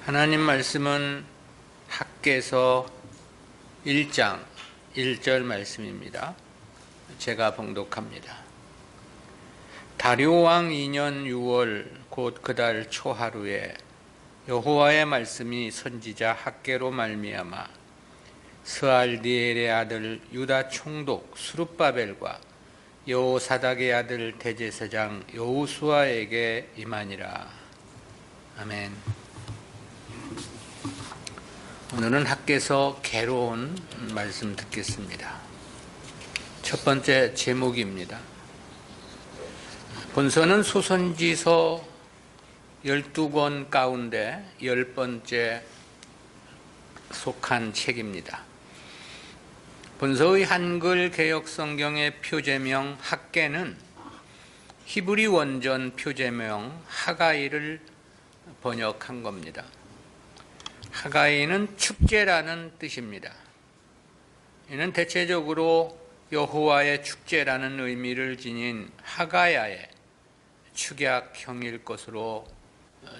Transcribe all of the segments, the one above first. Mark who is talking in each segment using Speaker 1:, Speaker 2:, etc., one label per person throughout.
Speaker 1: 하나님 말씀은 학개서 1장 1절 말씀입니다. 제가 봉독합니다. 다리오 왕 2년 6월 곧 그달 초하루에 여호와의 말씀이 선지자 학개로 말미암아 스알디엘의 아들 유다 총독 스룹바벨과 여호사닥의 아들 대제사장 여호수아에게 임하니라. 아멘. 오늘은 학개서 개론 말씀 듣겠습니다. 첫 번째 제목입니다. 본서는 소선지서 12권 가운데 10번째 속한 책입니다. 본서의 한글 개역 성경의 표제명 학개는 히브리 원전 표제명 하가이를 번역한 겁니다. 하가이는 축제라는 뜻입니다. 이는 대체적으로 여호와의 축제라는 의미를 지닌 하가야의 축약형일 것으로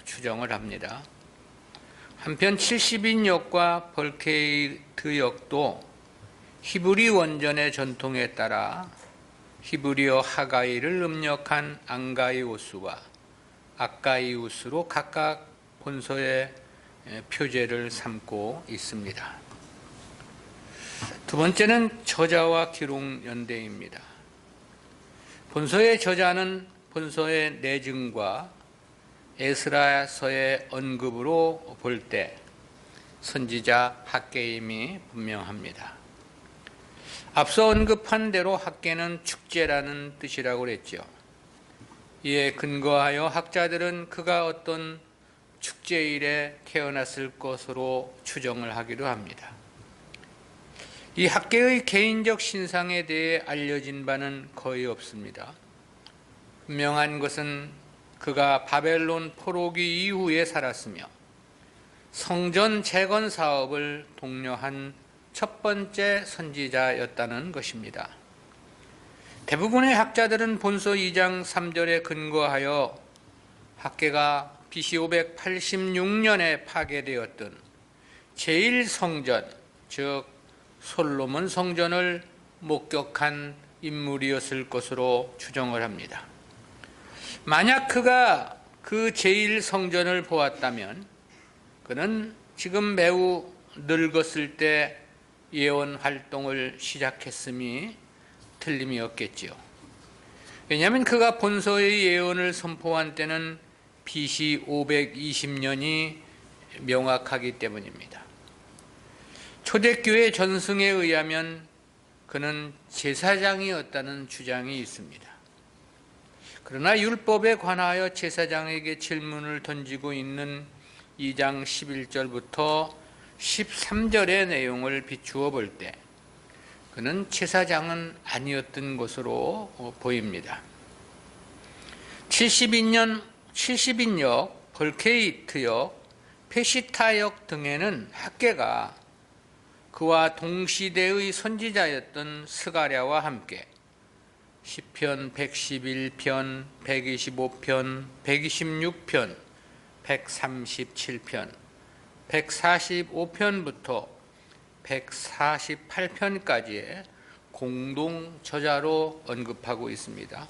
Speaker 1: 추정을 합니다. 한편 70인역과 벌케이트역도 히브리 원전의 전통에 따라 히브리어 하가이를 음력한 앙가이우스와 아까이우스로 각각 본서의 표제를 삼고 있습니다. 두 번째는 저자와 기록 연대입니다. 본서의 저자는 본서의 내증과 에스라서의 언급으로 볼 때 선지자 학개임이 분명합니다. 앞서 언급한 대로 학개는 축제라는 뜻이라고 그랬죠. 이에 근거하여 학자들은 그가 어떤 축제일에 태어났을 것으로 추정을 하기도 합니다. 이 학개의 개인적 신상에 대해 알려진 바는 거의 없습니다. 분명한 것은 그가 바벨론 포로기 이후에 살았으며 성전 재건 사업을 독려한 첫 번째 선지자였다는 것입니다. 대부분의 학자들은 본서 2장 3절에 근거하여 학개가 BC 586년에 파괴되었던 제1성전, 즉 솔로몬 성전을 목격한 인물이었을 것으로 추정을 합니다. 만약 그가 그 제1성전을 보았다면 그는 지금 매우 늙었을 때 예언 활동을 시작했음이 틀림이 없겠지요. 왜냐하면 그가 본서의 예언을 선포한 때는 BC 520년이 명확하기 때문입니다. 초대교회 전승에 의하면 그는 제사장이었다는 주장이 있습니다. 그러나 율법에 관하여 제사장에게 질문을 던지고 있는 2장 11절부터 13절의 내용을 비추어 볼 때 그는 제사장은 아니었던 것으로 보입니다. 70인역, 벌케이트역, 페시타역 등에는 학개가 그와 동시대의 선지자였던 스가랴와 함께 시편 111편, 125편, 126편, 137편, 145편부터 148편까지의 공동 저자로 언급하고 있습니다.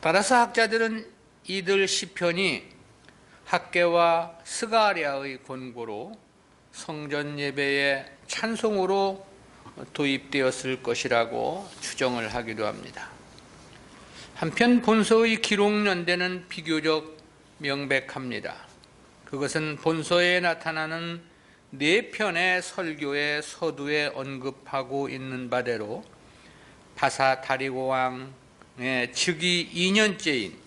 Speaker 1: 따라서 학자들은 이들 시편이 학개와 스가랴의 권고로 성전 예배의 찬송으로 도입되었을 것이라고 추정을 하기도 합니다. 한편 본서의 기록 연대는 비교적 명백합니다. 그것은 본서에 나타나는 4편의 설교의 서두에 언급하고 있는 바대로 바사 다리고 왕의 즉위 2년째인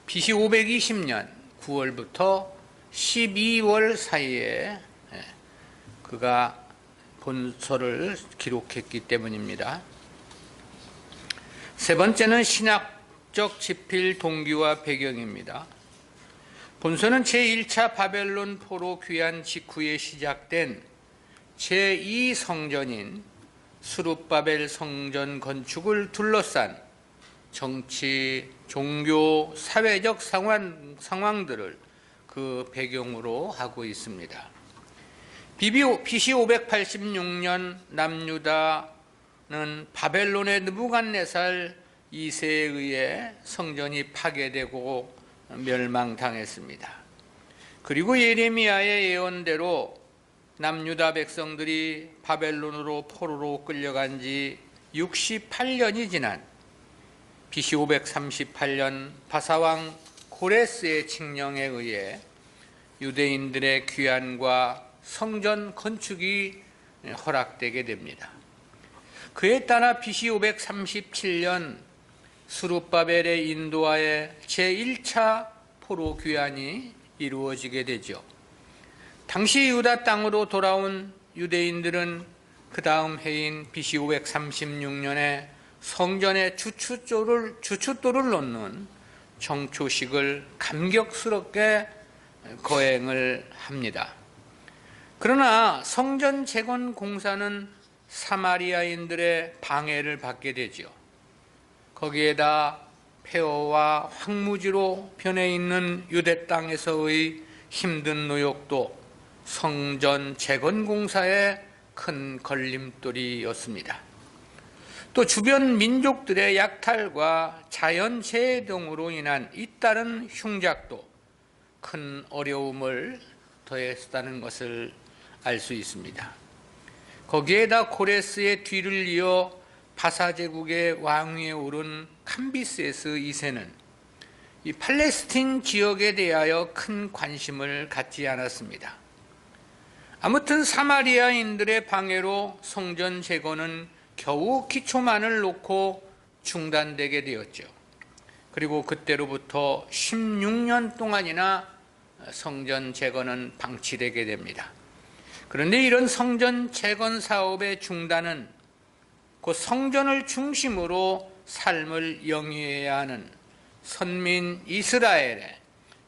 Speaker 1: BC 520년 9월부터 12월 사이에 그가 본서를 기록했기 때문입니다. 세 번째는 신학적 지필 동기와 배경입니다. 본서는 제1차 바벨론 포로 귀환 직후에 시작된 제2성전인 스룹바벨 성전 건축을 둘러싼 정치, 종교, 사회적 상황들을 그 배경으로 하고 있습니다. BC 586년 남유다는 바벨론의 느부갓네살 2세에 의해 성전이 파괴되고 멸망당했습니다. 그리고 예레미야의 예언대로 남유다 백성들이 바벨론으로 포로로 끌려간 지 68년이 지난 BC 538년 바사왕 고레스의 칙령에 의해 유대인들의 귀환과 성전 건축이 허락되게 됩니다. 그에 따라 BC 537년 스룹바벨의 인도하에 제1차 포로 귀환이 이루어지게 되죠. 당시 유다 땅으로 돌아온 유대인들은 그 다음 해인 BC 536년에 성전의 주춧돌을 놓는 정초식을 감격스럽게 거행을 합니다. 그러나 성전 재건 공사는 사마리아인들의 방해를 받게 되죠. 거기에다 폐허와 황무지로 변해 있는 유대 땅에서의 힘든 노역도 성전 재건 공사의 큰 걸림돌이었습니다. 또 주변 민족들의 약탈과 자연재해 등으로 인한 잇따른 흉작도 큰 어려움을 더했다는 것을 알 수 있습니다. 거기에다 고레스의 뒤를 이어 바사제국의 왕위에 오른 캄비세스 2세는 이 팔레스틴 지역에 대하여 큰 관심을 갖지 않았습니다. 아무튼 사마리아인들의 방해로 성전 재건은 겨우 기초만을 놓고 중단되게 되었죠. 그리고 그때로부터 16년 동안이나 성전 재건은 방치되게 됩니다. 그런데 이런 성전 재건 사업의 중단은 곧 성전을 중심으로 삶을 영위해야 하는 선민 이스라엘의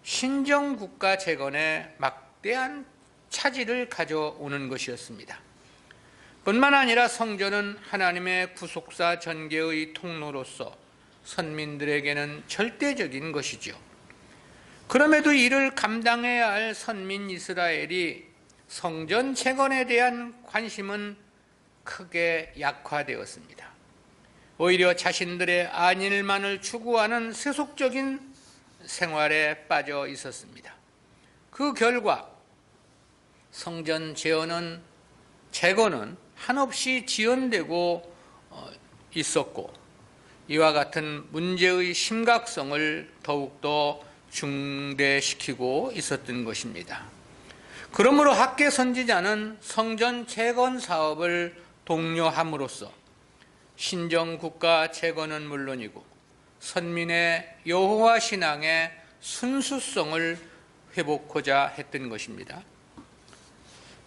Speaker 1: 신정국가 재건에 막대한 차질을 가져오는 것이었습니다. 뿐만 아니라 성전은 하나님의 구속사 전개의 통로로서 선민들에게는 절대적인 것이죠. 그럼에도 이를 감당해야 할 선민 이스라엘이 성전 재건에 대한 관심은 크게 약화되었습니다. 오히려 자신들의 안일만을 추구하는 세속적인 생활에 빠져 있었습니다. 그 결과 성전 재건은 한없이 지연되고 있었고 이와 같은 문제의 심각성을 더욱더 중대시키고 있었던 것입니다. 그러므로 학계 선지자는 성전 재건 사업을 독려함으로써 신정국가 재건은 물론이고 선민의 여호와 신앙의 순수성을 회복하고자 했던 것입니다.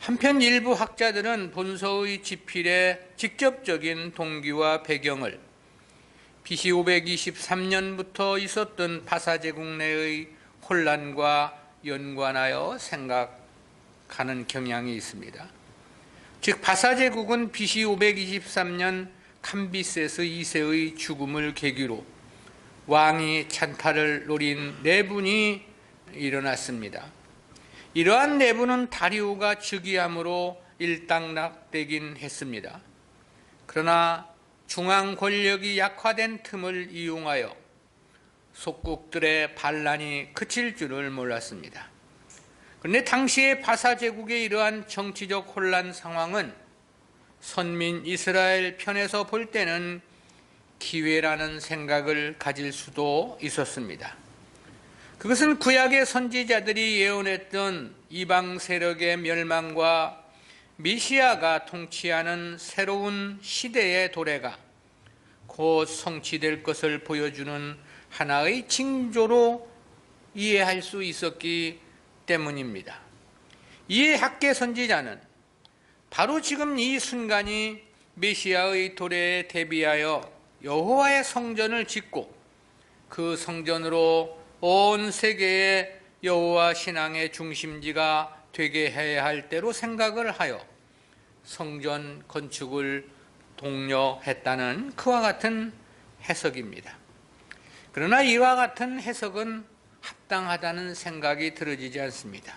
Speaker 1: 한편 일부 학자들은 본서의 지필의 직접적인 동기와 배경을 BC 523년부터 있었던 바사제국 내의 혼란과 연관하여 생각하는 경향이 있습니다. 즉 바사제국은 BC 523년 캄비세스 2세의 죽음을 계기로 왕이 찬탈을 노린 내분이 일어났습니다. 이러한 내분은 다리우가 즉위함으로 일단락되긴 했습니다. 그러나 중앙 권력이 약화된 틈을 이용하여 속국들의 반란이 그칠 줄을 몰랐습니다. 그런데 당시의 바사제국의 이러한 정치적 혼란 상황은 선민 이스라엘 편에서 볼 때는 기회라는 생각을 가질 수도 있었습니다. 그것은 구약의 선지자들이 예언했던 이방 세력의 멸망과 메시아가 통치하는 새로운 시대의 도래가 곧 성취될 것을 보여주는 하나의 징조로 이해할 수 있었기 때문입니다. 이에 학계 선지자는 바로 지금 이 순간이 메시아의 도래에 대비하여 여호와의 성전을 짓고 그 성전으로 온 세계의 여호와 신앙의 중심지가 되게 해야 할 때로 생각을 하여 성전 건축을 독려했다는 그와 같은 해석입니다. 그러나 이와 같은 해석은 합당하다는 생각이 들어지지 않습니다.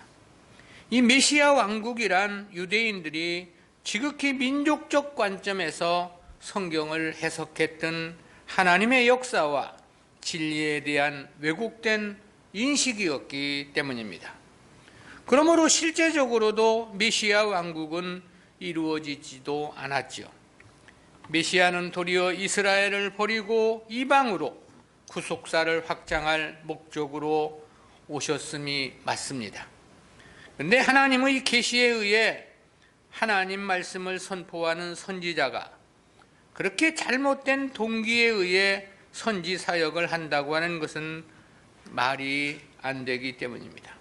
Speaker 1: 이 메시아 왕국이란 유대인들이 지극히 민족적 관점에서 성경을 해석했던 하나님의 역사와 진리에 대한 왜곡된 인식이었기 때문입니다. 그러므로 실제적으로도 메시아 왕국은 이루어지지도 않았죠. 메시아는 도리어 이스라엘을 버리고 이방으로 구속사를 확장할 목적으로 오셨음이 맞습니다. 그런데 하나님의 계시에 의해 하나님 말씀을 선포하는 선지자가 그렇게 잘못된 동기에 의해 선지 사역을 한다고 하는 것은 말이 안 되기 때문입니다.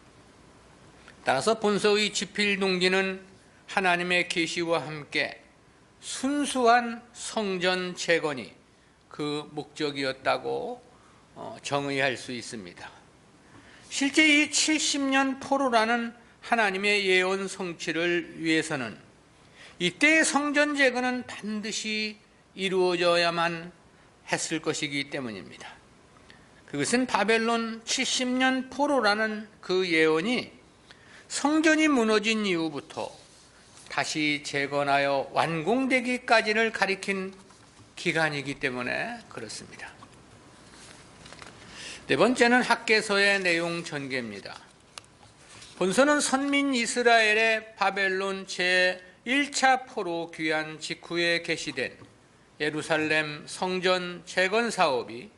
Speaker 1: 따라서 본서의 집필 동기는 하나님의 계시와 함께 순수한 성전 재건이 그 목적이었다고 정의할 수 있습니다. 실제 이 70년 포로라는 하나님의 예언 성취를 위해서는 이때의 성전 재건은 반드시 이루어져야만 했을 것이기 때문입니다. 그것은 바벨론 70년 포로라는 그 예언이 성전이 무너진 이후부터 다시 재건하여 완공되기까지를 가리킨 기간이기 때문에 그렇습니다. 네 번째는 학개서의 내용 전개입니다. 본서는 선민 이스라엘의 바벨론 제1차 포로 귀환 직후에 개시된 예루살렘 성전 재건 사업이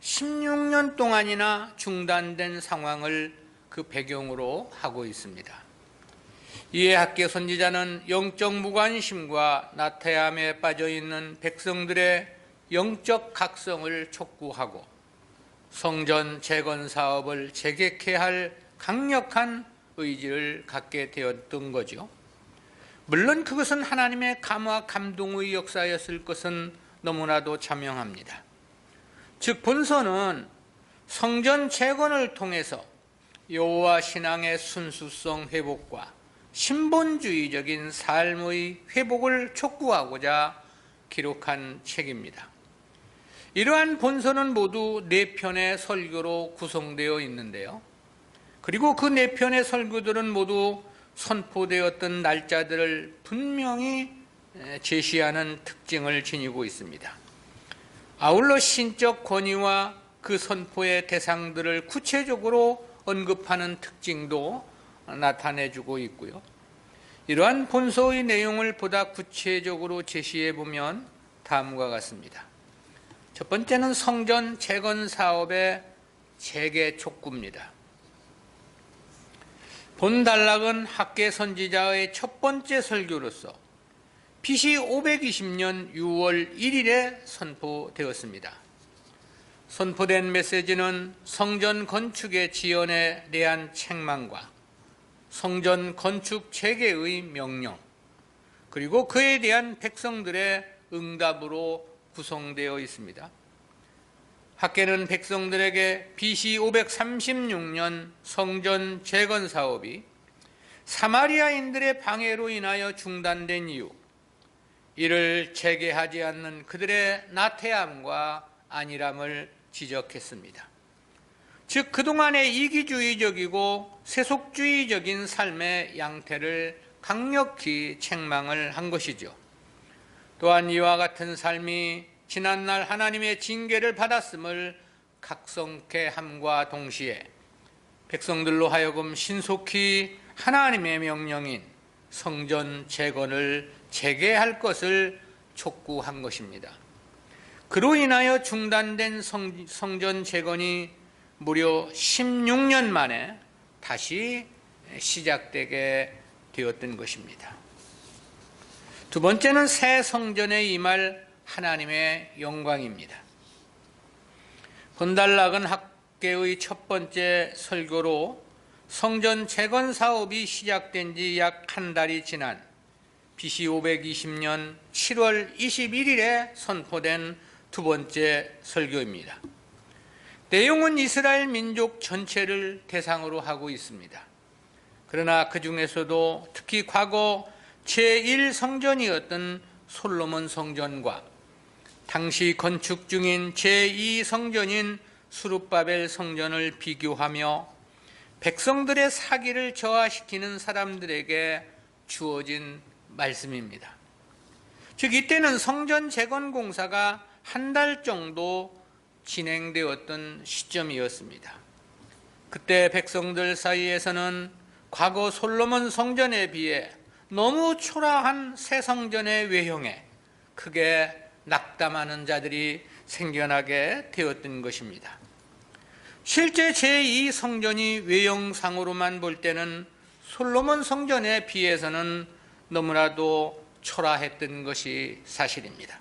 Speaker 1: 16년 동안이나 중단된 상황을 그 배경으로 하고 있습니다. 이에 학개 선지자는 영적 무관심과 나태함에 빠져있는 백성들의 영적 각성을 촉구하고 성전 재건 사업을 재개케 할 강력한 의지를 갖게 되었던 거죠. 물론 그것은 하나님의 감화 감동의 역사였을 것은 너무나도 자명합니다. 즉 본서는 성전 재건을 통해서 여호와 신앙의 순수성 회복과 신본주의적인 삶의 회복을 촉구하고자 기록한 책입니다. 이러한 본서는 모두 4편의 설교로 구성되어 있는데요. 그리고 그 4편의 설교들은 모두 선포되었던 날짜들을 분명히 제시하는 특징을 지니고 있습니다. 아울러 신적 권위와 그 선포의 대상들을 구체적으로 언급하는 특징도 나타내주고 있고요. 이러한 본서의 내용을 보다 구체적으로 제시해 보면 다음과 같습니다. 첫 번째는 성전 재건 사업의 재개 촉구입니다. 본 단락은 학개 선지자의 첫 번째 설교로서 BC 520년 6월 1일에 선포되었습니다. 선포된 메시지는 성전 건축의 지연에 대한 책망과 성전 건축 재개의 명령, 그리고 그에 대한 백성들의 응답으로 구성되어 있습니다. 학개는 백성들에게 BC 536년 성전 재건 사업이 사마리아인들의 방해로 인하여 중단된 이유, 이를 재개하지 않는 그들의 나태함과 안일함을 지적했습니다. 즉 그동안의 이기주의적이고 세속주의적인 삶의 양태를 강력히 책망을 한 것이죠. 또한 이와 같은 삶이 지난날 하나님의 징계를 받았음을 각성케 함과 동시에 백성들로 하여금 신속히 하나님의 명령인 성전 재건을 재개할 것을 촉구한 것입니다. 그로 인하여 중단된 성전 재건이 무려 16년 만에 다시 시작되게 되었던 것입니다. 두 번째는 새 성전에 임할 하나님의 영광입니다. 본단락은 학개의 첫 번째 설교로 성전 재건 사업이 시작된 지 약 한 달이 지난 BC 520년 7월 21일에 선포된 두 번째 설교입니다. 내용은 이스라엘 민족 전체를 대상으로 하고 있습니다. 그러나 그 중에서도 특히 과거 제1성전이었던 솔로몬 성전과 당시 건축 중인 제2성전인 수룹바벨 성전을 비교하며 백성들의 사기를 저하시키는 사람들에게 주어진 말씀입니다. 즉 이때는 성전 재건 공사가 한 달 정도 진행되었던 시점이었습니다. 그때 백성들 사이에서는 과거 솔로몬 성전에 비해 너무 초라한 새 성전의 외형에 크게 낙담하는 자들이 생겨나게 되었던 것입니다. 실제 제2 성전이 외형상으로만 볼 때는 솔로몬 성전에 비해서는 너무나도 초라했던 것이 사실입니다.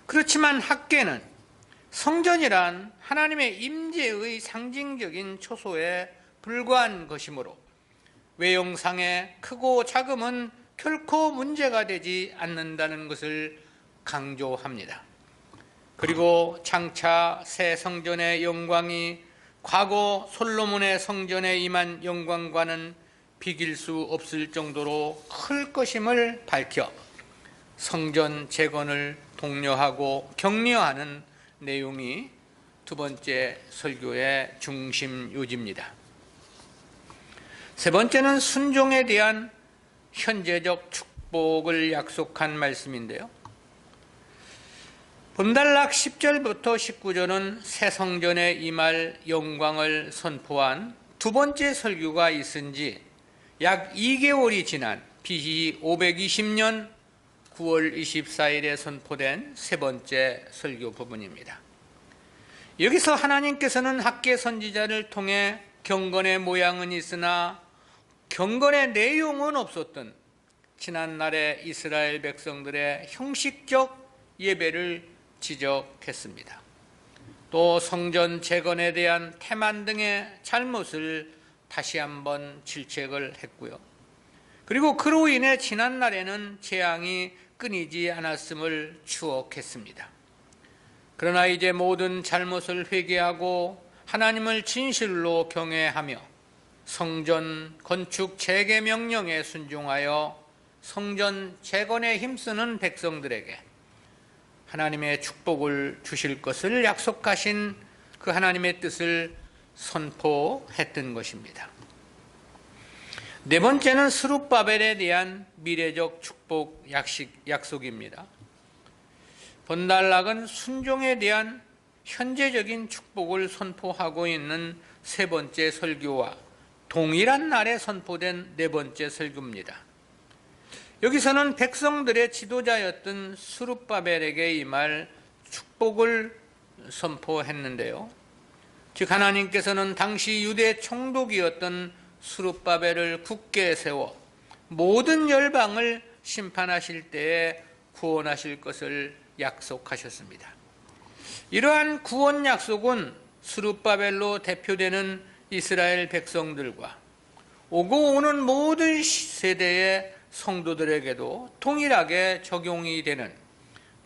Speaker 1: 그렇지만 학개는 성전이란 하나님의 임재의 상징적인 초소에 불과한 것이므로 외형상의 크고 작음은 결코 문제가 되지 않는다는 것을 강조합니다. 그리고 장차 새 성전의 영광이 과거 솔로몬의 성전에 임한 영광과는 비길 수 없을 정도로 클 것임을 밝혀 성전 재건을 독려하고 격려하는 내용이 두 번째 설교의 중심 요지입니다. 세 번째는 순종에 대한 현재적 축복을 약속한 말씀인데요. 본달락 10절부터 19절은 새 성전에 임할 영광을 선포한 두 번째 설교가 있은 지 약 2개월이 지난 BC 520년 9월 24일에 선포된 세 번째 설교 부분입니다. 여기서 하나님께서는 학개 선지자를 통해 경건의 모양은 있으나 경건의 내용은 없었던 지난날의 이스라엘 백성들의 형식적 예배를 지적했습니다. 또 성전 재건에 대한 태만 등의 잘못을 다시 한번 질책을 했고요. 그리고 그로 인해 지난날에는 재앙이 끊이지 않았음을 추억했습니다. 그러나 이제 모든 잘못을 회개하고 하나님을 진실로 경외하며 성전 건축 재개 명령에 순종하여 성전 재건에 힘쓰는 백성들에게 하나님의 축복을 주실 것을 약속하신 그 하나님의 뜻을 선포했던 것입니다. 네 번째는 스룹바벨에 대한 미래적 축복 약속입니다. 본달락은 순종에 대한 현재적인 축복을 선포하고 있는 세 번째 설교와 동일한 날에 선포된 네 번째 설교입니다. 여기서는 백성들의 지도자였던 스룹바벨에게 임할 축복을 선포했는데요. 즉 하나님께서는 당시 유대 총독이었던 스룹바벨을 굳게 세워 모든 열방을 심판하실 때에 구원하실 것을 약속하셨습니다. 이러한 구원 약속은 스룹바벨로 대표되는 이스라엘 백성들과 오고 오는 모든 세대의 성도들에게도 동일하게 적용이 되는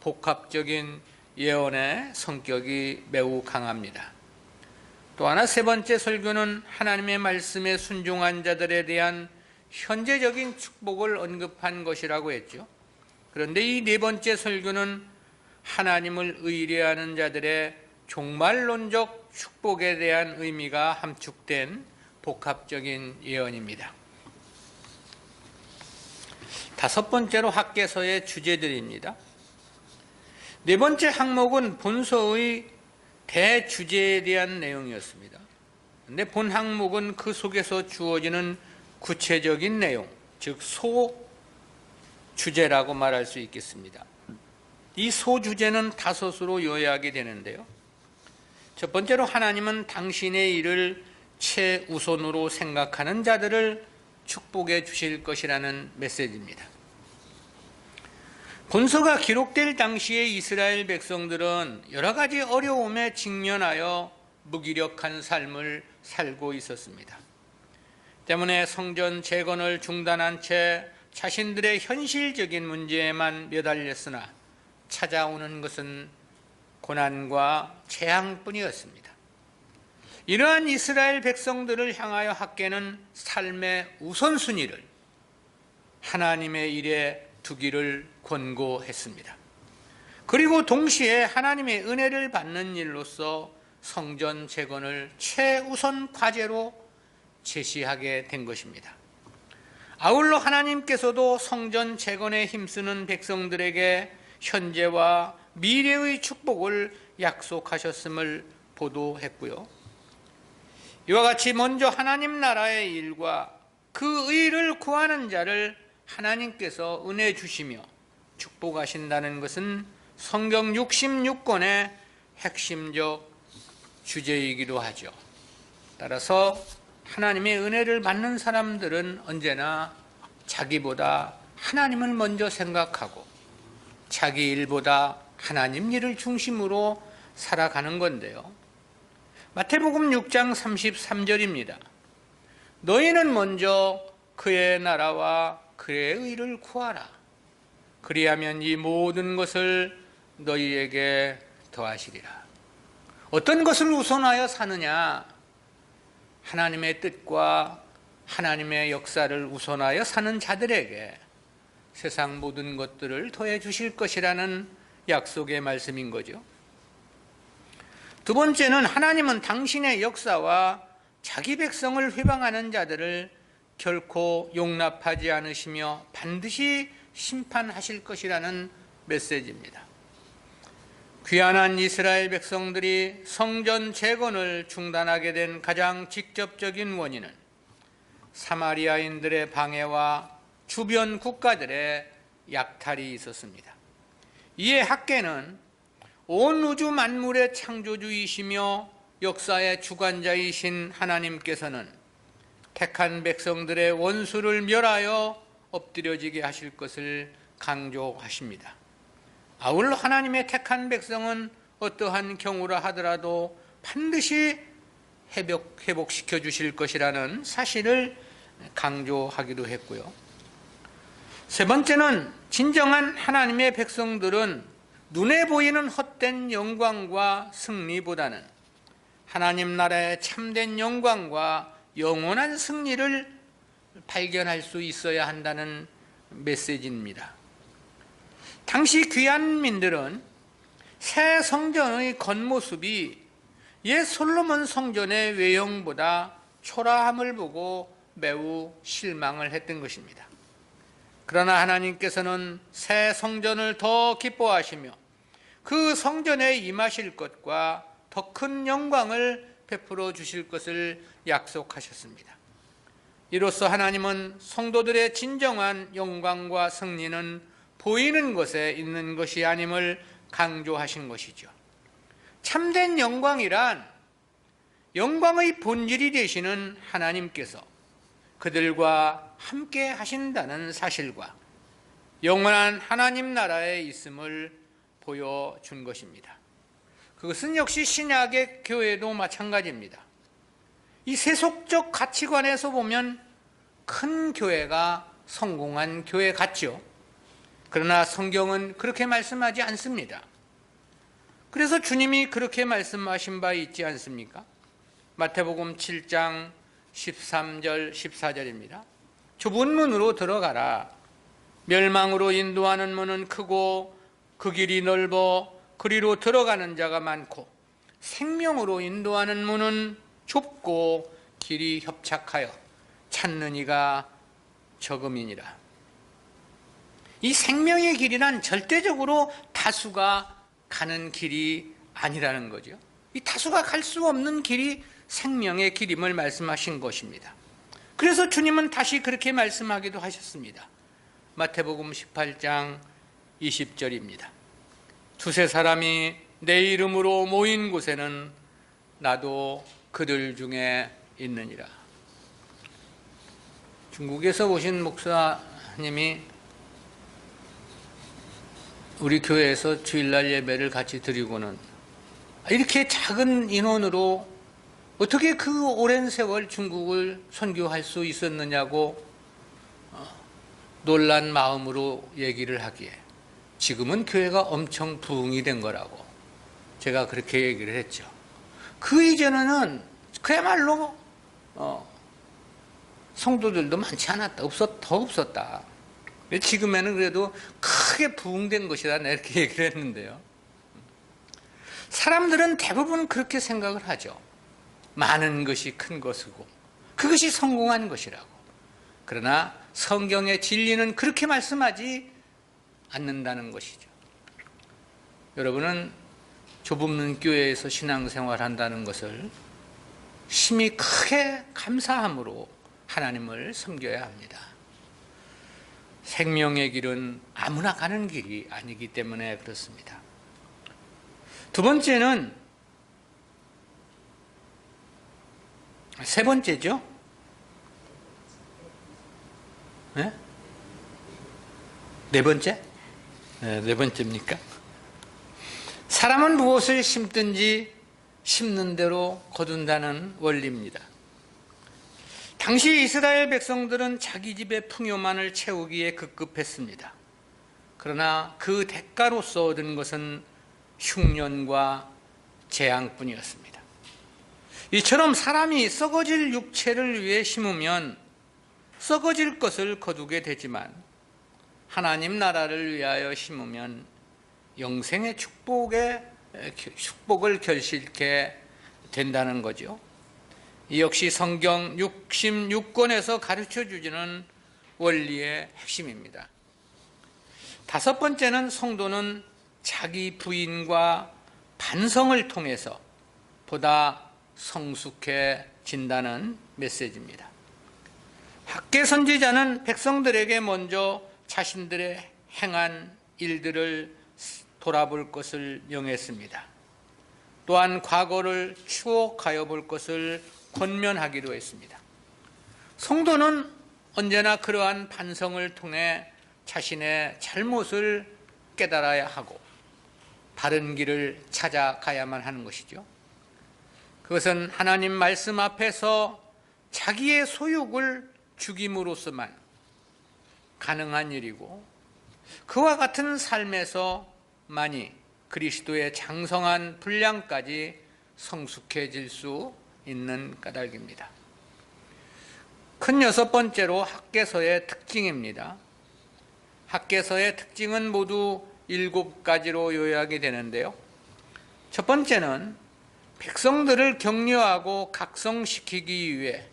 Speaker 1: 복합적인 예언의 성격이 매우 강합니다. 또 하나 세 번째 설교는 하나님의 말씀에 순종한 자들에 대한 현재적인 축복을 언급한 것이라고 했죠. 그런데 이 네 번째 설교는 하나님을 의뢰하는 자들의 종말론적 축복에 대한 의미가 함축된 복합적인 예언입니다. 다섯 번째로 학개서의 주제들입니다. 네 번째 항목은 본서의 대주제에 대한 내용이었습니다. 그런데 본 항목은 그 속에서 주어지는 구체적인 내용, 즉 소주제라고 말할 수 있겠습니다. 이 소주제는 다섯으로 요약이 되는데요. 첫 번째로 하나님은 당신의 일을 최우선으로 생각하는 자들을 축복해 주실 것이라는 메시지입니다. 본서가 기록될 당시의 이스라엘 백성들은 여러 가지 어려움에 직면하여 무기력한 삶을 살고 있었습니다. 때문에 성전 재건을 중단한 채 자신들의 현실적인 문제에만 매달렸으나 찾아오는 것은 고난과 재앙뿐이었습니다. 이러한 이스라엘 백성들을 향하여 학개는 삶의 우선순위를 하나님의 일에 두기를 권고했습니다. 그리고 동시에 하나님의 은혜를 받는 일로서 성전 재건을 최우선 과제로 제시하게 된 것입니다. 아울러 하나님께서도 성전 재건에 힘쓰는 백성들에게 현재와 미래의 축복을 약속하셨음을 보도했고요. 이와 같이 먼저 하나님 나라의 일과 그 의를 구하는 자를 하나님께서 은혜 주시며 축복하신다는 것은 성경 66권의 핵심적 주제이기도 하죠. 따라서 하나님의 은혜를 받는 사람들은 언제나 자기보다 하나님을 먼저 생각하고 자기 일보다 하나님 일을 중심으로 살아가는 건데요. 마태복음 6장 33절입니다. 너희는 먼저 그의 나라와 그의 의를 구하라. 그리하면 이 모든 것을 너희에게 더하시리라. 어떤 것을 우선하여 사느냐? 하나님의 뜻과 하나님의 역사를 우선하여 사는 자들에게 세상 모든 것들을 더해 주실 것이라는 약속의 말씀인 거죠. 두 번째는 하나님은 당신의 역사와 자기 백성을 회방하는 자들을 결코 용납하지 않으시며 반드시 심판하실 것이라는 메시지입니다. 귀환한 이스라엘 백성들이 성전 재건을 중단하게 된 가장 직접적인 원인은 사마리아인들의 방해와 주변 국가들의 약탈이 있었습니다. 이에 학계는 온 우주 만물의 창조주이시며 역사의 주관자이신 하나님께서는 택한 백성들의 원수를 멸하여 엎드려지게 하실 것을 강조하십니다. 아울러 하나님의 택한 백성은 어떠한 경우라 하더라도 반드시 회복시켜 주실 것이라는 사실을 강조하기도 했고요. 세 번째는 진정한 하나님의 백성들은 눈에 보이는 헛된 영광과 승리보다는 하나님 나라의 참된 영광과 영원한 승리를 발견할 수 있어야 한다는 메시지입니다. 당시 귀환민들은 새 성전의 겉모습이 옛 솔로몬 성전의 외형보다 초라함을 보고 매우 실망을 했던 것입니다. 그러나 하나님께서는 새 성전을 더 기뻐하시며 그 성전에 임하실 것과 더 큰 영광을 베풀어 주실 것을 약속하셨습니다. 이로써 하나님은 성도들의 진정한 영광과 승리는 보이는 것에 있는 것이 아님을 강조하신 것이죠. 참된 영광이란 영광의 본질이 되시는 하나님께서 그들과 함께 하신다는 사실과 영원한 하나님 나라에 있음을 보여준 것입니다. 그것은 역시 신약의 교회도 마찬가지입니다. 이 세속적 가치관에서 보면 큰 교회가 성공한 교회 같죠. 그러나 성경은 그렇게 말씀하지 않습니다. 그래서 주님이 그렇게 말씀하신 바 있지 않습니까? 마태복음 7장 13절 14절입니다. 좁은 문으로 들어가라. 멸망으로 인도하는 문은 크고 그 길이 넓어 그리로 들어가는 자가 많고 생명으로 인도하는 문은 좁고 길이 협착하여 찾는 이가 적음이니라. 이 생명의 길이란 절대적으로 다수가 가는 길이 아니라는 거죠. 이 다수가 갈 수 없는 길이 생명의 길임을 말씀하신 것입니다. 그래서 주님은 다시 그렇게 말씀하기도 하셨습니다. 마태복음 18장 20절입니다. 두세 사람이 내 이름으로 모인 곳에는 나도 그들 중에 있느니라. 중국에서 오신 목사님이 우리 교회에서 주일날 예배를 같이 드리고는 이렇게 작은 인원으로 어떻게 그 오랜 세월 중국을 선교할 수 있었느냐고 놀란 마음으로 얘기를 하기에 지금은 교회가 엄청 부흥이 된 거라고 제가 그렇게 얘기를 했죠. 그 이전에는 그야말로 성도들도 많지 않았다. 더 없었다. 지금에는 그래도 크게 부흥된 것이다. 이렇게 얘기를 했는데요. 사람들은 대부분 그렇게 생각을 하죠. 많은 것이 큰 것이고 그것이 성공한 것이라고. 그러나 성경의 진리는 그렇게 말씀하지 않는다는 것이죠. 여러분은 좁은 교회에서 신앙생활 한다는 것을 심히 크게 감사함으로 하나님을 섬겨야 합니다. 생명의 길은 아무나 가는 길이 아니기 때문에 그렇습니다. 두 번째는, 세 번째죠? 네? 네 번째? 네 번째입니까? 사람은 무엇을 심든지 심는 대로 거둔다는 원리입니다. 당시 이스라엘 백성들은 자기 집의 풍요만을 채우기에 급급했습니다. 그러나 그 대가로서 얻은 것은 흉년과 재앙뿐이었습니다. 이처럼 사람이 썩어질 육체를 위해 심으면 썩어질 것을 거두게 되지만 하나님 나라를 위하여 심으면 영생의 축복을 결실케 된다는 거죠. 이 역시 성경 66권에서 가르쳐 주시는 원리의 핵심입니다. 다섯 번째는 성도는 자기 부인과 반성을 통해서 보다 성숙해진다는 메시지입니다. 학개 선지자는 백성들에게 먼저 자신들의 행한 일들을 돌아볼 것을 명했습니다. 또한 과거를 추억하여 볼 것을 권면하기도 했습니다. 성도는 언제나 그러한 반성을 통해 자신의 잘못을 깨달아야 하고 바른 길을 찾아가야만 하는 것이죠. 그것은 하나님 말씀 앞에서 자기의 소욕을 죽임으로써만 가능한 일이고, 그와 같은 삶에서만이 그리스도의 장성한 분량까지 성숙해질 수 있는 까닭입니다. 큰 여섯 번째로 학개서의 특징입니다. 학개서의 특징은 모두 7가지로 요약이 되는데요. 첫 번째는 백성들을 격려하고 각성시키기 위해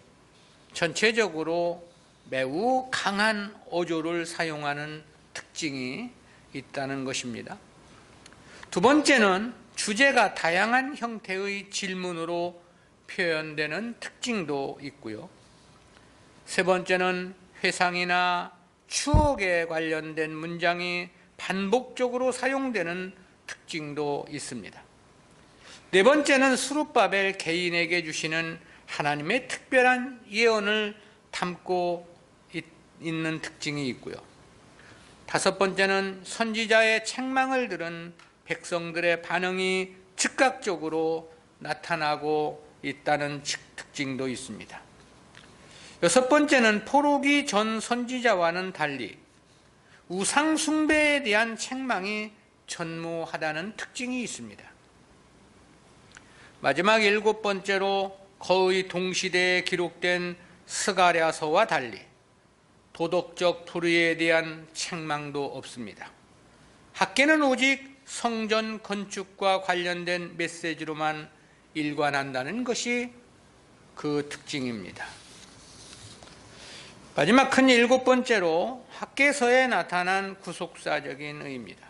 Speaker 1: 전체적으로 매우 강한 어조를 사용하는 특징이 있다는 것입니다. 두 번째는 주제가 다양한 형태의 질문으로 표현되는 특징도 있고요. 세 번째는 회상이나 추억에 관련된 문장이 반복적으로 사용되는 특징도 있습니다. 네 번째는 스룹바벨 개인에게 주시는 하나님의 특별한 예언을 담고 있는 특징이 있고요. 다섯 번째는 선지자의 책망을 들은 백성들의 반응이 즉각적으로 나타나고 있다는 특징도 있습니다. 여섯 번째는 포로기 전 선지자와는 달리 우상 숭배에 대한 책망이 전무하다는 특징이 있습니다. 마지막 7번째로 거의 동시대에 기록된 스가랴서와 달리 도덕적 불의에 대한 책망도 없습니다. 학개는 오직 성전 건축과 관련된 메시지로만 일관한다는 것이 그 특징입니다. 마지막 큰 7번째로 학개서에 나타난 구속사적인 의미입니다.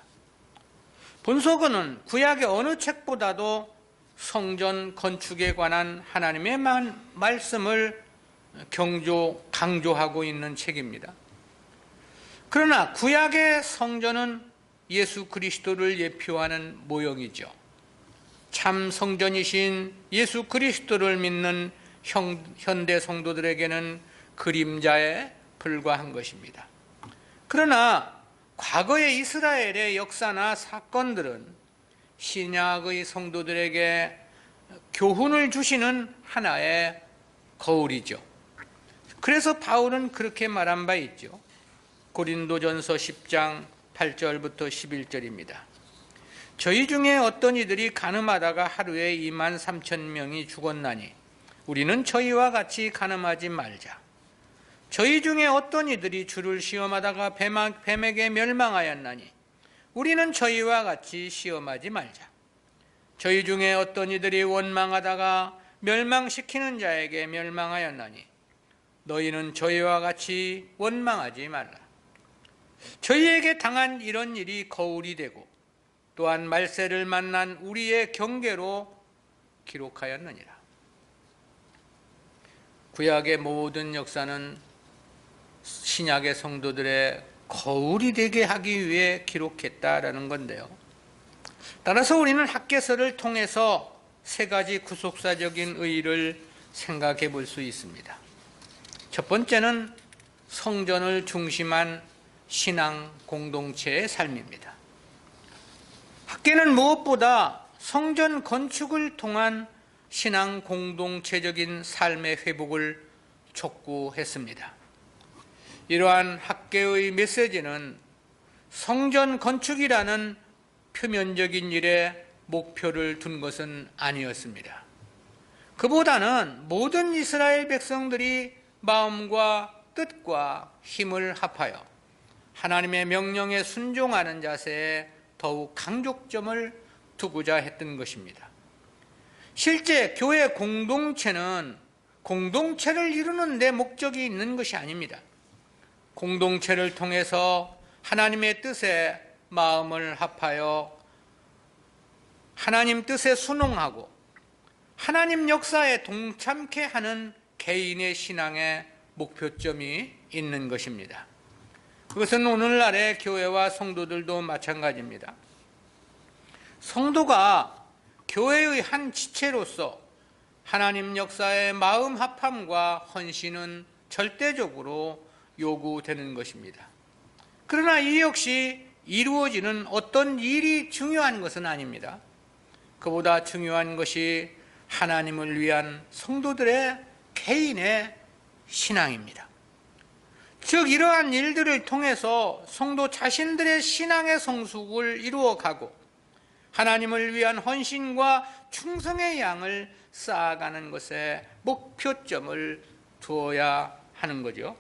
Speaker 1: 본서고는 구약의 어느 책보다도 성전 건축에 관한 하나님의 말씀을 강조하고 있는 책입니다. 그러나 구약의 성전은 예수 그리스도를 예표하는 모형이죠. 참 성전이신 예수 그리스도를 믿는 현대 성도들에게는 그림자에 불과한 것입니다. 그러나 과거의 이스라엘의 역사나 사건들은 신약의 성도들에게 교훈을 주시는 하나의 거울이죠. 그래서 바울은 그렇게 말한 바 있죠. 고린도전서 10장 8절부터 11절입니다. 저희 중에 어떤 이들이 간음하다가 하루에 23,000명이 죽었나니 우리는 저희와 같이 간음하지 말자. 저희 중에 어떤 이들이 주를 시험하다가 뱀에게 멸망하였나니 우리는 저희와 같이 시험하지 말자. 저희 중에 어떤 이들이 원망하다가 멸망시키는 자에게 멸망하였나니 너희는 저희와 같이 원망하지 말라. 저희에게 당한 이런 일이 거울이 되고 또한 말세를 만난 우리의 경계로 기록하였느니라. 구약의 모든 역사는 신약의 성도들의 거울이 되게 하기 위해 기록했다라는 건데요. 따라서 우리는 학개서를 통해서 세 가지 구속사적인 의의를 생각해 볼 수 있습니다. 첫 번째는 성전을 중심한 신앙 공동체의 삶입니다. 학개는 무엇보다 성전 건축을 통한 신앙 공동체적인 삶의 회복을 촉구했습니다. 이러한 학개의 메시지는 성전 건축이라는 표면적인 일에 목표를 둔 것은 아니었습니다. 그보다는 모든 이스라엘 백성들이 마음과 뜻과 힘을 합하여 하나님의 명령에 순종하는 자세에 더욱 강조점을 두고자 했던 것입니다. 실제 교회 공동체는 공동체를 이루는 데 목적이 있는 것이 아닙니다. 공동체를 통해서 하나님의 뜻에 마음을 합하여 하나님 뜻에 순응하고 하나님 역사에 동참케 하는 개인의 신앙의 목표점이 있는 것입니다. 그것은 오늘날의 교회와 성도들도 마찬가지입니다. 성도가 교회의 한 지체로서 하나님 역사의 마음 합함과 헌신은 절대적으로 요구되는 것입니다. 그러나 이 역시 이루어지는 어떤 일이 중요한 것은 아닙니다. 그보다 중요한 것이 하나님을 위한 성도들의 개인의 신앙입니다. 즉 이러한 일들을 통해서 성도 자신들의 신앙의 성숙을 이루어가고 하나님을 위한 헌신과 충성의 양을 쌓아가는 것에 목표점을 두어야 하는 거죠.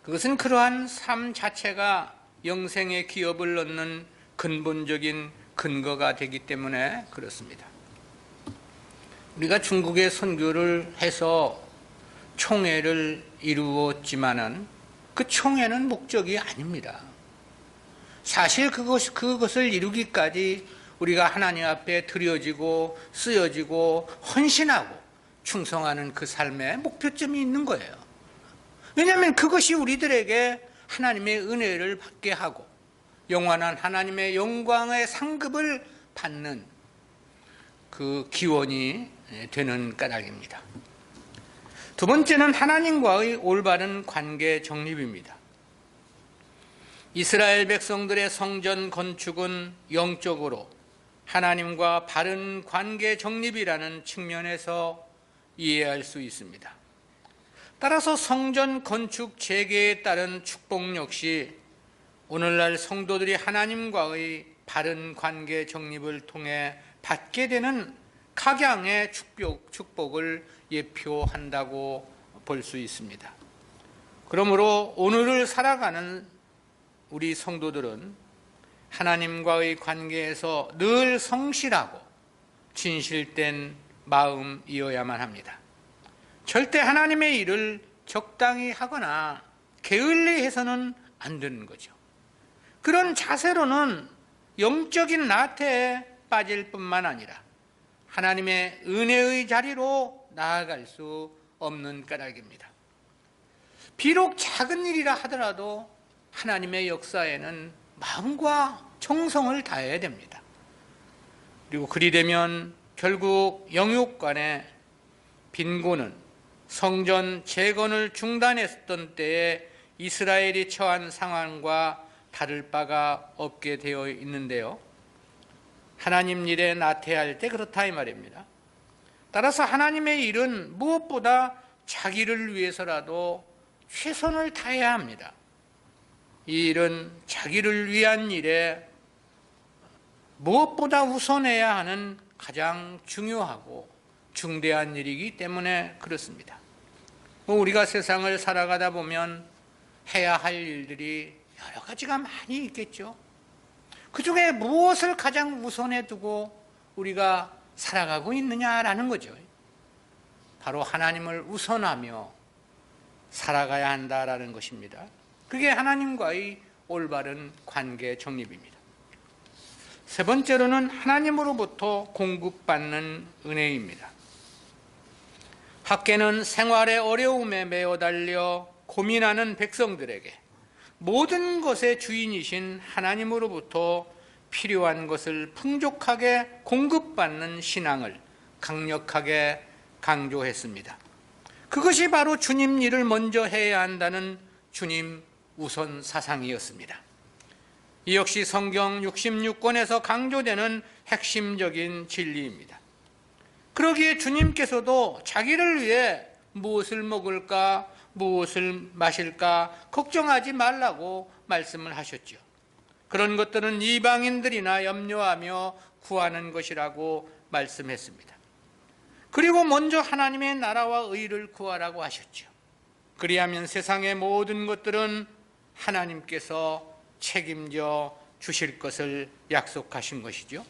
Speaker 1: 그것은 그러한 삶 자체가 영생의 기업을 얻는 근본적인 근거가 되기 때문에 그렇습니다. 우리가 중국에 선교를 해서 총회를 이루었지만은 그 총회는 목적이 아닙니다. 사실 그것을 이루기까지 우리가 하나님 앞에 드려지고 쓰여지고 헌신하고 충성하는 그 삶에 목표점이 있는 거예요. 왜냐하면 그것이 우리들에게 하나님의 은혜를 받게 하고 영원한 하나님의 영광의 상급을 받는 그 기원이 되는 까닭입니다. 두 번째는 하나님과의 올바른 관계 정립입니다. 이스라엘 백성들의 성전 건축은 영적으로 하나님과 바른 관계 정립이라는 측면에서 이해할 수 있습니다. 따라서 성전 건축 재개에 따른 축복 역시 오늘날 성도들이 하나님과의 바른 관계 정립을 통해 받게 되는 각양의 축복을 예표한다고 볼 수 있습니다. 그러므로 오늘을 살아가는 우리 성도들은 하나님과의 관계에서 늘 성실하고 진실된 마음이어야만 합니다. 절대 하나님의 일을 적당히 하거나 게을리해서는 안 되는 거죠. 그런 자세로는 영적인 나태에 빠질 뿐만 아니라 하나님의 은혜의 자리로 나아갈 수 없는 까닭입니다. 비록 작은 일이라 하더라도 하나님의 역사에는 마음과 정성을 다해야 됩니다. 그리고 그리 되면 결국 영육간의 빈곤은 성전 재건을 중단했던 때에 이스라엘이 처한 상황과 다를 바가 없게 되어 있는데요. 하나님 일에 나태할 때 그렇다 이 말입니다. 따라서 하나님의 일은 무엇보다 자기를 위해서라도 최선을 다해야 합니다. 이 일은 자기를 위한 일에 무엇보다 우선해야 하는 가장 중요하고 중대한 일이기 때문에 그렇습니다. 우리가 세상을 살아가다 보면 해야 할 일들이 여러 가지가 많이 있겠죠. 그 중에 무엇을 가장 우선에 두고 우리가 살아가고 있느냐라는 거죠. 바로 하나님을 우선하며 살아가야 한다라는 것입니다. 그게 하나님과의 올바른 관계 정립입니다. 세 번째로는 하나님으로부터 공급받는 은혜입니다. 학개는 생활의 어려움에 매어 달려 고민하는 백성들에게 모든 것의 주인이신 하나님으로부터 필요한 것을 풍족하게 공급받는 신앙을 강력하게 강조했습니다. 그것이 바로 주님 일을 먼저 해야 한다는 주님 우선 사상이었습니다. 이 역시 성경 66권에서 강조되는 핵심적인 진리입니다. 그러기에 주님께서도 자기를 위해 무엇을 먹을까, 무엇을 마실까 걱정하지 말라고 말씀을 하셨죠. 그런 것들은 이방인들이나 염려하며 구하는 것이라고 말씀했습니다. 그리고 먼저 하나님의 나라와 의를 구하라고 하셨죠. 그리하면 세상의 모든 것들은 하나님께서 책임져 주실 것을 약속하신 것이죠.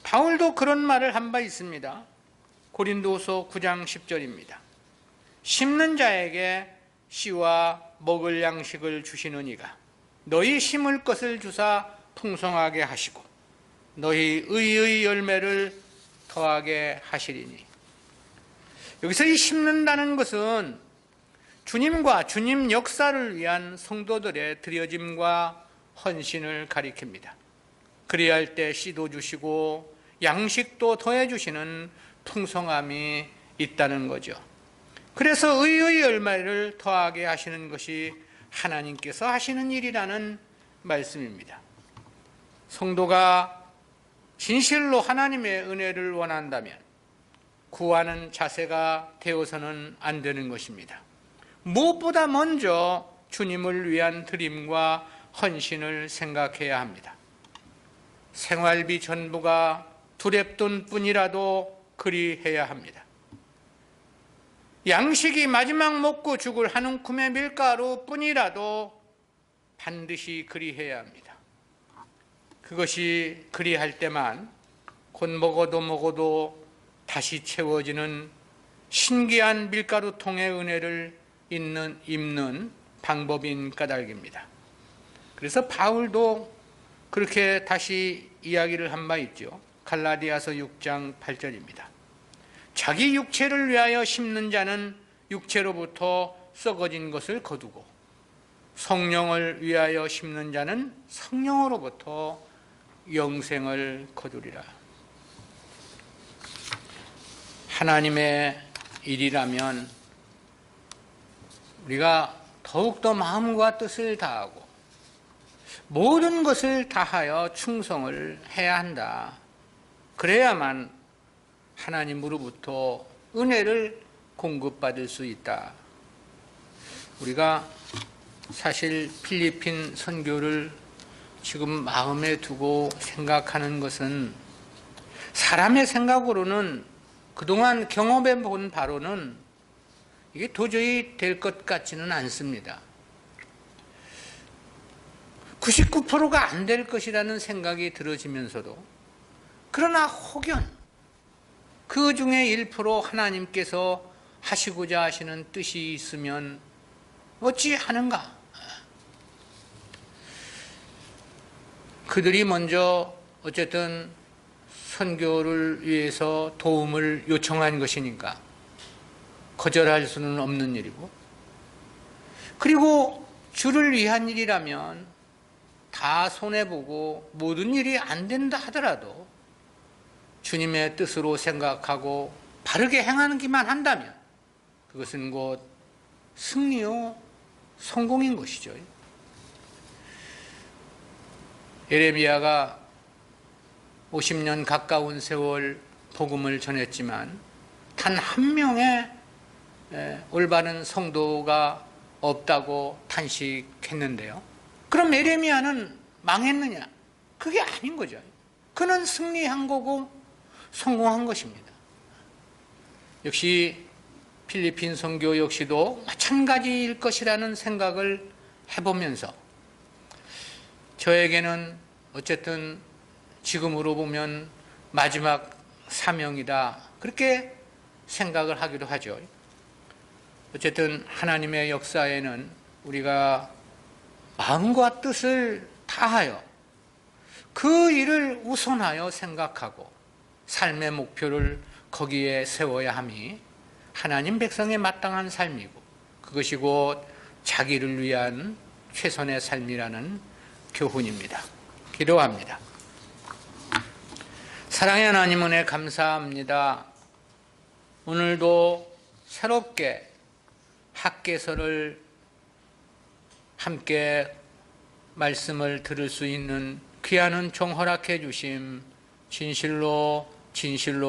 Speaker 1: 바울도 그런 말을 한 바 있습니다. 고린도서 9장 10절입니다. 심는 자에게 씨와 먹을 양식을 주시는 이가 너희 심을 것을 주사 풍성하게 하시고 너희 의의 열매를 더하게 하시리니. 여기서 이 심는다는 것은 주님과 주님 역사를 위한 성도들의 드려짐과 헌신을 가리킵니다. 그리할 때 씨도 주시고 양식도 더해 주시는 풍성함이 있다는 거죠. 그래서 의의 열매를 더하게 하시는 것이 하나님께서 하시는 일이라는 말씀입니다. 성도가 진실로 하나님의 은혜를 원한다면 구하는 자세가 되어서는 안 되는 것입니다. 무엇보다 먼저 주님을 위한 드림과 헌신을 생각해야 합니다. 생활비 전부가 두랩돈뿐이라도 그리해야 합니다. 양식이 마지막 먹고 죽을 한 움큼의 밀가루뿐이라도 반드시 그리해야 합니다. 그것이 그리할 때만 곧 먹어도 다시 채워지는 신기한 밀가루통의 은혜를 입는 방법인 까닭입니다. 그래서 바울도 그렇게 다시 이야기를 한 바 있죠. 갈라디아서 6장 8절입니다. 자기 육체를 위하여 심는 자는 육체로부터 썩어진 것을 거두고 성령을 위하여 심는 자는 성령으로부터 영생을 거두리라. 하나님의 일이라면 우리가 더욱더 마음과 뜻을 다하고 모든 것을 다하여 충성을 해야 한다. 그래야만 하나님으로부터 은혜를 공급받을 수 있다. 우리가 사실 필리핀 선교를 지금 마음에 두고 생각하는 것은 사람의 생각으로는 그동안 경험해 본 바로는 이게 도저히 될 것 같지는 않습니다. 99%가 안 될 것이라는 생각이 들어지면서도 그러나 혹연 그 중에 1% 하나님께서 하시고자 하시는 뜻이 있으면 어찌 하는가? 그들이 먼저 어쨌든 선교를 위해서 도움을 요청한 것이니까 거절할 수는 없는 일이고, 그리고 주를 위한 일이라면 다 손해보고 모든 일이 안 된다 하더라도 주님의 뜻으로 생각하고 바르게 행하기만 한다면 그것은 곧 승리요 성공인 것이죠. 예레미야가 50년 가까운 세월 복음을 전했지만 단 한 명의 올바른 성도가 없다고 탄식했는데요. 그럼 예레미야는 망했느냐? 그게 아닌 거죠. 그는 승리한 거고 성공한 것입니다. 역시 필리핀 선교 역시도 마찬가지일 것이라는 생각을 해보면서 저에게는 어쨌든 지금으로 보면 마지막 사명이다, 그렇게 생각을 하기도 하죠. 어쨌든 하나님의 역사에는 우리가 마음과 뜻을 다하여 그 일을 우선하여 생각하고 삶의 목표를 거기에 세워야 함이 하나님 백성의 마땅한 삶이고, 그것이 곧 자기를 위한 최선의 삶이라는 교훈입니다. 기도합니다. 사랑의 하나님, 은혜 감사합니다. 오늘도 새롭게 학개서를 함께 말씀을 들을 수 있는 귀한 은총 허락해 주심 진실로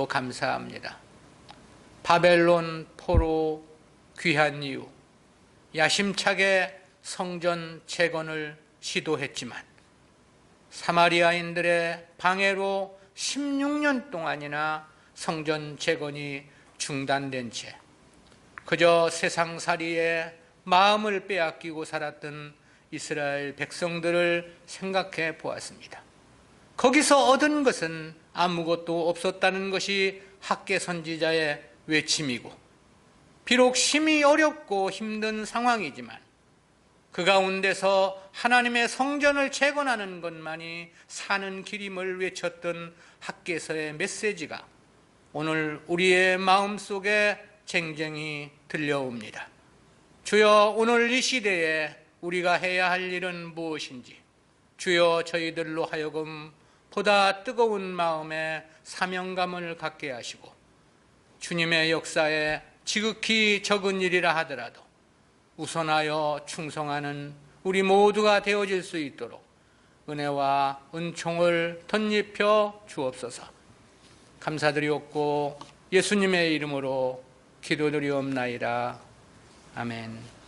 Speaker 1: 감사합니다. 바벨론 포로 귀한 이후 야심차게 성전 재건을 시도했지만 사마리아인들의 방해로 16년 동안이나 성전 재건이 중단된 채 그저 세상살이에 마음을 빼앗기고 살았던 이스라엘 백성들을 생각해 보았습니다. 거기서 얻은 것은 아무것도 없었다는 것이 학개 선지자의 외침이고, 비록 심히 어렵고 힘든 상황이지만 그 가운데서 하나님의 성전을 재건하는 것만이 사는 길임을 외쳤던 학개서의 메시지가 오늘 우리의 마음속에 쟁쟁이 들려옵니다. 주여, 오늘 이 시대에 우리가 해야 할 일은 무엇인지 주여 저희들로 하여금 보다 뜨거운 마음에 사명감을 갖게 하시고, 주님의 역사에 지극히 적은 일이라 하더라도 우선하여 충성하는 우리 모두가 되어질 수 있도록 은혜와 은총을 덧입혀 주옵소서. 감사드리옵고 예수님의 이름으로 기도드리옵나이다. 아멘.